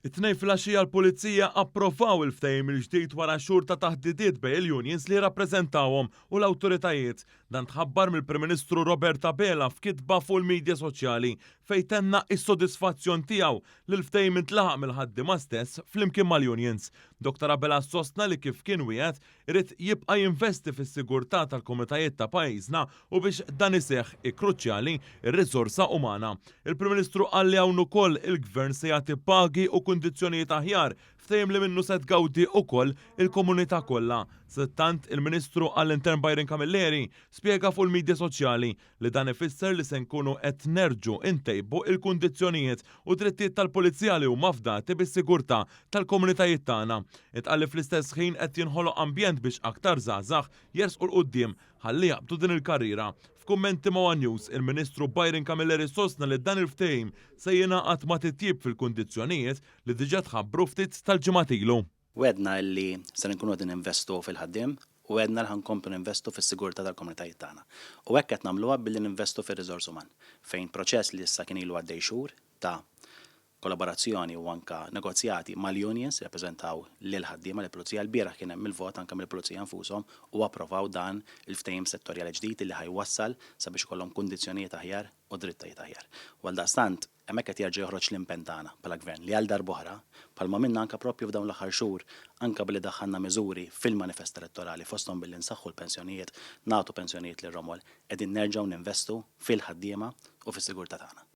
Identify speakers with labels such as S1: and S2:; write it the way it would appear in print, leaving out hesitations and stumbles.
S1: It-tnejn filgħaxija l-Pulizija approvaw il-ftehim il-ġdid wara xhur ta' taħdidiet bejn il-unions li rappreżentawhom u l-awtoritajiet. Dan tħabbar mill-Prim Ministru Robert Abela f'kitba fuq il-medja soċjali fejn tenna is-sodisfazzjon tiegħu li l-ftehim intlaħaq mill-ħaddiema stess flimkien mal-unions. Dr. Abela sostna li kif kien wieħed irid jibqa' jinvesti fis-sigurtà tal-komunitajiet ta' pajjiżna u biex dan iseħħ kruċjali ir-riżorsa umana. Il-Prim Ministru qal li hawn ukoll il-Gvern se jagħti pagi u kundizzjonijiet aħjar ftehim li minnu se tgawdi wkoll il-komunità kollha. Sittant il-Ministru għall-Intern Byron Camilleri spjega fuq il-medja soċjali li dan ifisser li se nkunu qed nerġgħu intejbu il-kundizzjonijiet u drittijiet tal-pulizija li huma fdati bis-sigurtà tal-komunitajiet tagħna. Itqalli fl-istess ħin qed jinħoloq ambjent biex aktar żgħażagħ jersqu l-qudiem ħalli jaqbdu din il-karriera. F'kummenti ma' News, il-Ministru Byron Camilleri sostna li dan il-ftehim se jingħaqad ma' titjib fil-kundizzjonijiet li diġà tħabbru ftit tal-ġimgħat ilu.
S2: Wedna li se nkunu qed investu fil-ħaddiem u wedna li ħankomplu investu fis-sigurtà tal-komunitajiet tagħna. U hekk qed nagħmluha billi ninvestu fir-riżors uman fejn proċess li issa kien ilu għaddej xhur ta' kollaborazzjoni u anka negozjati mal-unions rappreżentaw lil ħaddiema l-Pulizija l-bieraħ kien hemm il-vot anke mill-Pulizija nfushom u approvaw dan il-ftehim settorjali ġdid li ħajwassal sabiex ikollhom kundizzjonijiet aħjar u drittajiet aħjar. Għaldaqstant hemmhekk qed jerġa' joħroġ l-impenn tagħna bħala gvern li għal darb'oħra bħalma minna anke proprju f'dawn l-aħħar xhur anke billi daħħalna miżuri fil-manifest elettorali fosthom billi nsaħħu l-pensjonijiet, nagħtu pensjonijiet lil romol qegħdin nerġgħu ninvestu fil-ħaddiema u fis-sigurtà tagħna.